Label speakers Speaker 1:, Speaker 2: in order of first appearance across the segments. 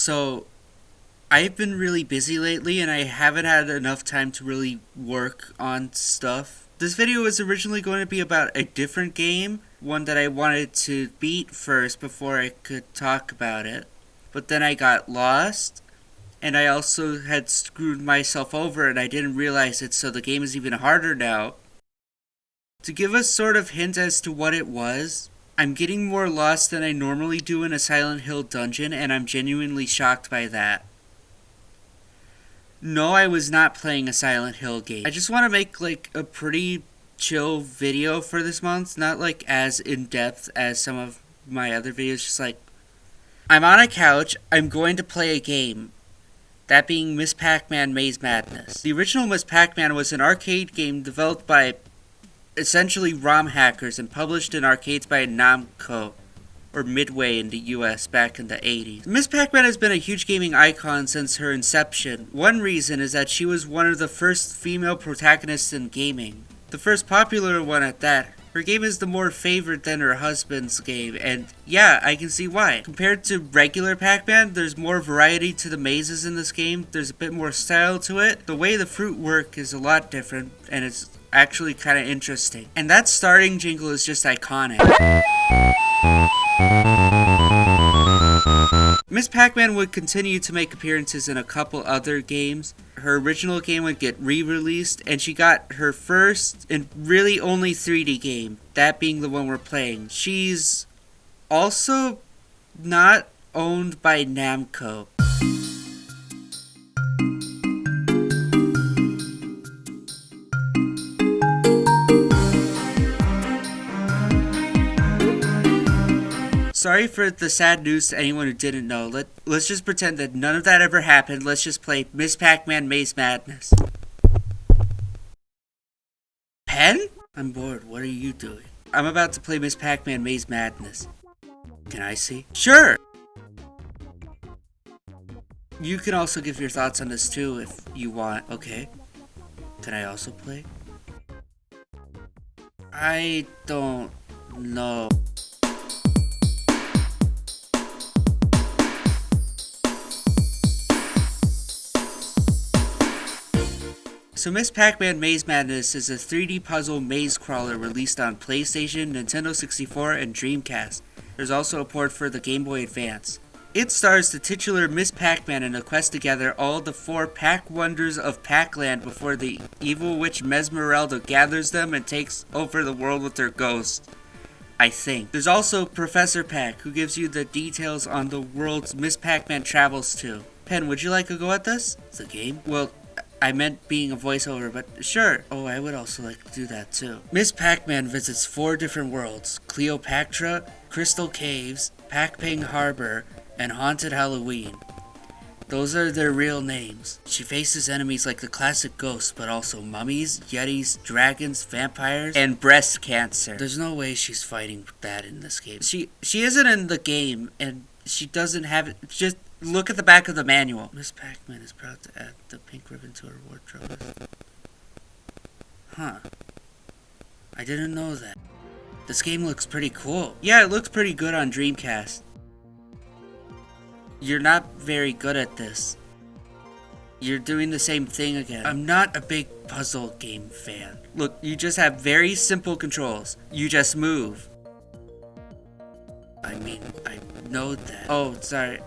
Speaker 1: So, I've been really busy lately and I haven't had enough time to really work on stuff. This video was originally going to be about a different game, one that I wanted to beat first before I could talk about it. But then I got lost, and I also had screwed myself over and I didn't realize it, so the game is even harder now. To give a sort of hint as to what it was, I'm getting more lost than I normally do in a Silent Hill dungeon, and I'm genuinely shocked by that. No, I was not playing a Silent Hill game. I just want to make like a pretty chill video for this month, not like as in-depth as some of my other videos, just like I'm on a couch, I'm going to play a game. That being Miss Pacman Maze Madness. The original Miss Pac-Man was an arcade game developed by essentially ROM hackers and published in arcades by Namco, or Midway in the US back in the 80s. Miss Pac-Man has been a huge gaming icon since her inception. One reason is that she was one of the first female protagonists in gaming. The first popular one at that. Her game is the more favored than her husband's game, and yeah, I can see why. Compared to regular Pac-Man, there's more variety to the mazes in this game, there's a bit more style to it. The way the fruit work is a lot different, and it's actually kind of interesting. And that starting jingle is just iconic. Miss Pac-Man would continue to make appearances in a couple other games. Her original game would get re-released, and she got her first and really only 3D game, that being the one we're playing. She's also not owned by Namco. Sorry for the sad news to anyone who didn't know. Let's just pretend that none of that ever happened. Let's just play Miss Pacman Maze Madness. Pen? I'm bored. What are you doing? I'm about to play Miss Pacman Maze Madness. Can I see? Sure! You can also give your thoughts on this too if you want. Okay. Can I also play? I don't know. So Miss Pacman Maze Madness is a 3D puzzle maze crawler released on PlayStation, Nintendo 64, and Dreamcast. There's also a port for the Game Boy Advance. It stars the titular Miss Pac-Man in a quest to gather all the 4 Pac Wonders of Pac-Land before the evil witch Mesmerelda gathers them and takes over the world with her ghost. I think. There's also Professor Pac, who gives you the details on the worlds Miss Pac-Man travels to. Pen, would you like a go at this? It's a game? Well, I meant being a voiceover, but sure. Oh, I would also like to do that too. Miss Pac-Man visits 4 different worlds: Cleopactra, Crystal Caves, Pac-Ping Harbor, and Haunted Halloween. Those are their real names. She faces enemies like the classic ghosts, but also mummies, yetis, dragons, vampires, and breast cancer. There's no way she's fighting that in this game. She isn't in the game, and she doesn't have it. Just look at the back of the manual. Miss Pac-Man is proud to add the pink ribbon to her wardrobe. Huh. I didn't know that. This game looks pretty cool. Yeah, it looks pretty good on Dreamcast. You're not very good at this. You're doing the same thing again. I'm not a big puzzle game fan. Look, you just have very simple controls. You just move. I mean, I know that. Oh, sorry,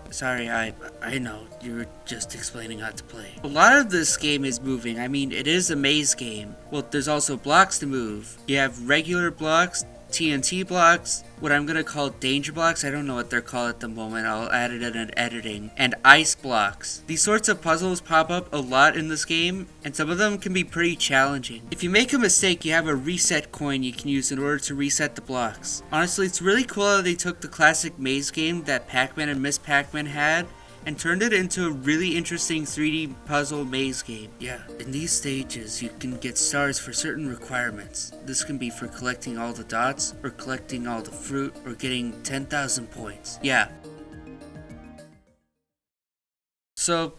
Speaker 1: I know. You were just explaining how to play. A lot of this game is moving. I mean, it is a maze game. Well, there's also blocks to move. You have regular blocks, TNT blocks, what I'm gonna call danger blocks, I don't know what they're called at the moment, I'll add it in editing, and ice blocks. These sorts of puzzles pop up a lot in this game, and some of them can be pretty challenging. If you make a mistake, you have a reset coin you can use in order to reset the blocks. Honestly, it's really cool that they took the classic maze game that Pac-Man and Miss Pac-Man had, and turned it into a really interesting 3D puzzle maze game. Yeah, in these stages you can get stars for certain requirements. This can be for collecting all the dots, or collecting all the fruit, or getting 10,000 points. Yeah. So,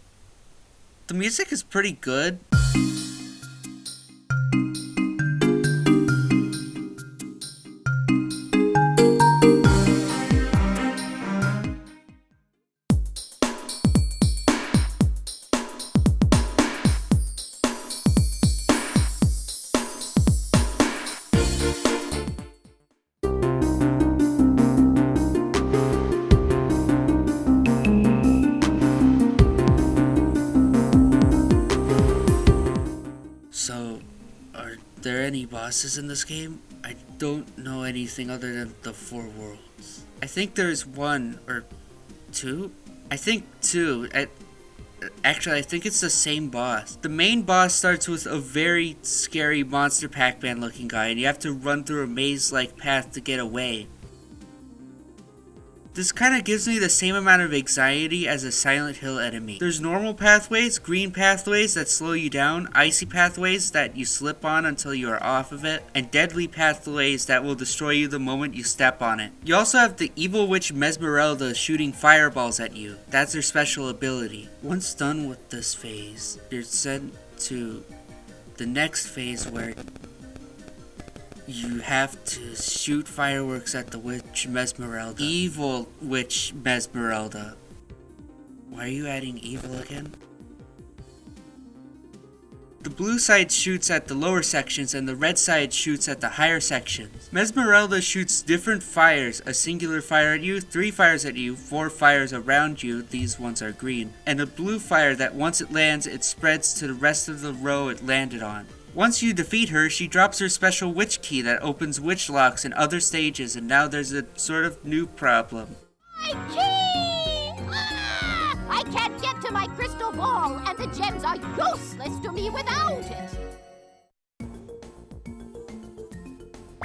Speaker 1: the music is pretty good. many bosses in this game. I don't know anything other than the 4 worlds. I think there's 1 or 2. I think 2. Actually, I think it's the same boss. The main boss starts with a very scary monster Pac-Man looking guy, and you have to run through a maze-like path to get away. This kind of gives me the same amount of anxiety as a Silent Hill enemy. There's normal pathways, green pathways that slow you down, icy pathways that you slip on until you are off of it, and deadly pathways that will destroy you the moment you step on it. You also have the evil witch Mesmerelda shooting fireballs at you. That's her special ability. Once done with this phase, you're sent to the next phase where you have to shoot fireworks at the witch Mesmerelda. Evil witch Mesmerelda. Why are you adding evil again? The blue side shoots at the lower sections and the red side shoots at the higher sections. Mesmerelda shoots different fires, a singular fire at you, 3 fires at you, 4 fires around you, these ones are green, and a blue fire that once it lands, it spreads to the rest of the row it landed on. Once you defeat her, she drops her special witch key that opens witch locks in other stages, and now there's a sort of new problem.
Speaker 2: My key! Ah! I can't get to my crystal ball, and the gems are useless to me without it.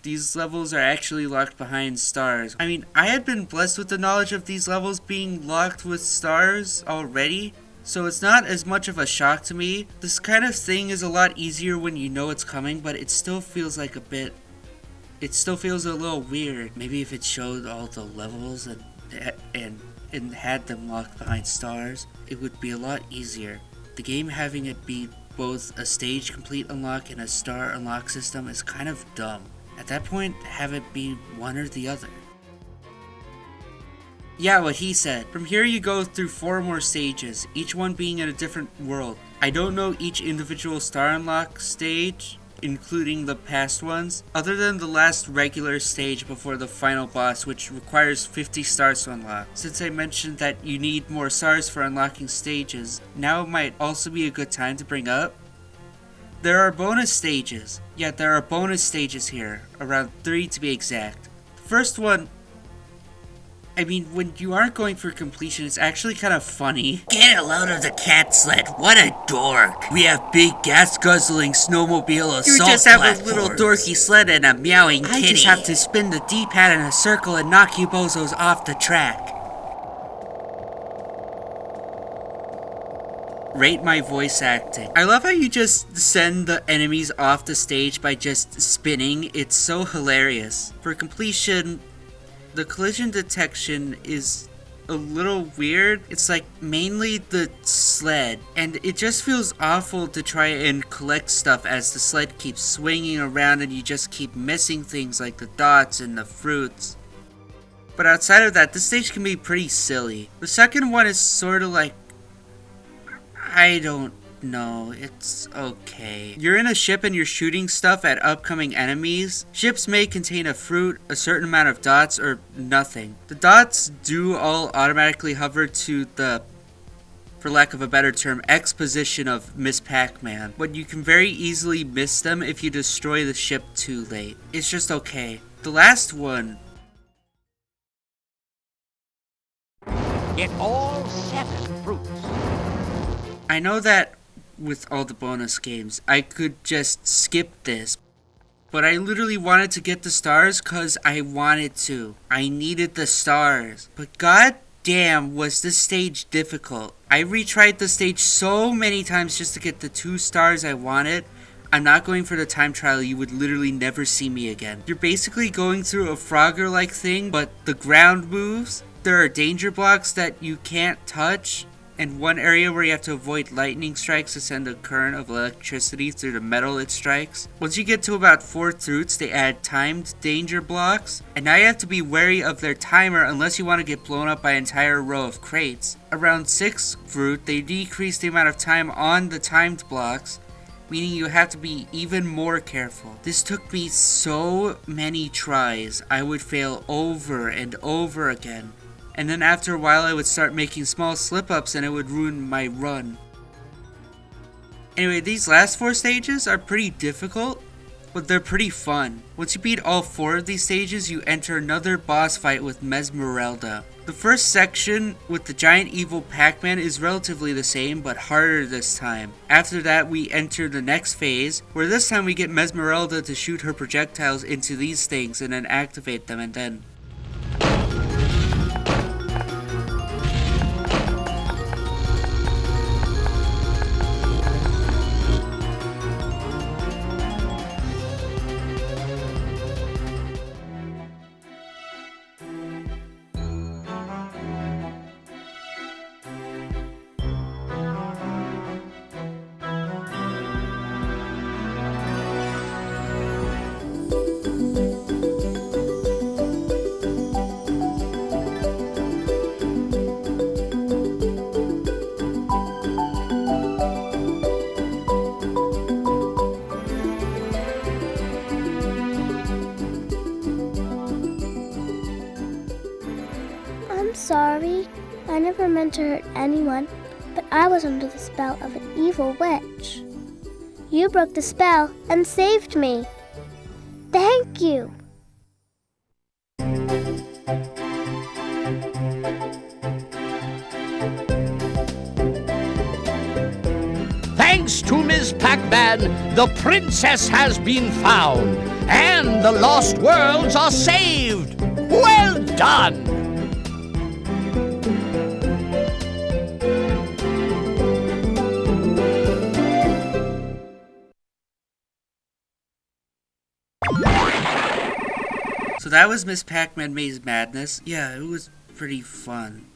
Speaker 1: These levels are actually locked behind stars. I mean, I had been blessed with the knowledge of these levels being locked with stars already, so it's not as much of a shock to me. This kind of thing is a lot easier when you know it's coming, but it still feels like it still feels a little weird. Maybe if it showed all the levels and had them locked behind stars, it would be a lot easier. The game having it be both a stage complete unlock and a star unlock system is kind of dumb. At that point, have it be one or the other. Yeah, what he said. From here you go through 4 more stages, each one being in a different world. I don't know each individual star unlock stage, including the past ones, other than the last regular stage before the final boss, which requires 50 stars to unlock. Since I mentioned that you need more stars for unlocking stages, now might also be a good time to bring up. There are bonus stages. Yeah, there are bonus stages here, around 3 to be exact. The first one, I mean, when you aren't going for completion, it's actually kind of funny.
Speaker 3: Get out of the cat sled, what a dork. We have big gas-guzzling snowmobile assault
Speaker 1: You just have
Speaker 3: platforms.
Speaker 1: a little dorky sled and a meowing kitty.
Speaker 3: I just have to spin the D-pad in a circle and knock you bozos off the track.
Speaker 1: Rate my voice acting. I love how you just send the enemies off the stage by just spinning. It's so hilarious. For completion, the collision detection is a little weird. It's like mainly the sled, and it just feels awful to try and collect stuff as the sled keeps swinging around and you just keep missing things like the dots and the fruits. But outside of that, this stage can be pretty silly. The second one is sort of like, I don't know, it's okay. You're in a ship and you're shooting stuff at upcoming enemies. Ships may contain a fruit, a certain amount of dots, or nothing. The dots do all automatically hover to the, for lack of a better term, X position of Miss Pac-Man, but you can very easily miss them if you destroy the ship too late. It's just okay. The last one,
Speaker 4: Get all 7 fruits.
Speaker 1: I know that with all the bonus games, I could just skip this, but I literally wanted to get the stars because I wanted to. I needed the stars. But god damn, was this stage difficult. I retried the stage so many times just to get the 2 stars I wanted. I'm not going for the time trial, you would literally never see me again. You're basically going through a Frogger-like thing, but the ground moves. There are danger blocks that you can't touch, and one area where you have to avoid lightning strikes to send a current of electricity through the metal it strikes. Once you get to about 4 fruits, they add timed danger blocks, and now you have to be wary of their timer unless you want to get blown up by an entire row of crates. Around 6 fruit, they decrease the amount of time on the timed blocks, meaning you have to be even more careful. This took me so many tries. I would fail over and over again. And then after a while I would start making small slip-ups and it would ruin my run. Anyway, these last 4 stages are pretty difficult. but they're pretty fun. Once you beat all 4 of these stages, you enter another boss fight with Mesmerelda. The first section with the giant evil Pac-Man is relatively the same, but harder this time. After that, we enter the next phase, where this time we get Mesmerelda to shoot her projectiles into these things and then activate them, and then...
Speaker 5: I'm sorry. I never meant to hurt anyone, but I was under the spell of an evil witch. You broke the spell and saved me. Thank you.
Speaker 4: Thanks to Ms. Pac-Man, the princess has been found, and the lost worlds are saved. Well done!
Speaker 1: So that was Miss Pacman Maze Madness. Yeah, it was pretty fun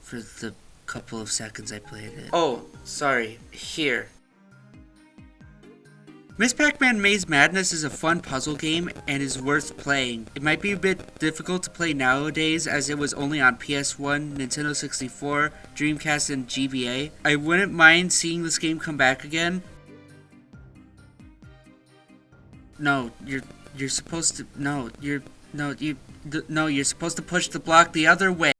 Speaker 1: for the couple of seconds I played it. Oh, sorry. Here. Miss Pacman Maze Madness is a fun puzzle game and is worth playing. It might be a bit difficult to play nowadays as it was only on PS1, Nintendo 64, Dreamcast, and GBA. I wouldn't mind seeing this game come back again. No, you're supposed to... No, you're supposed to push the block the other way.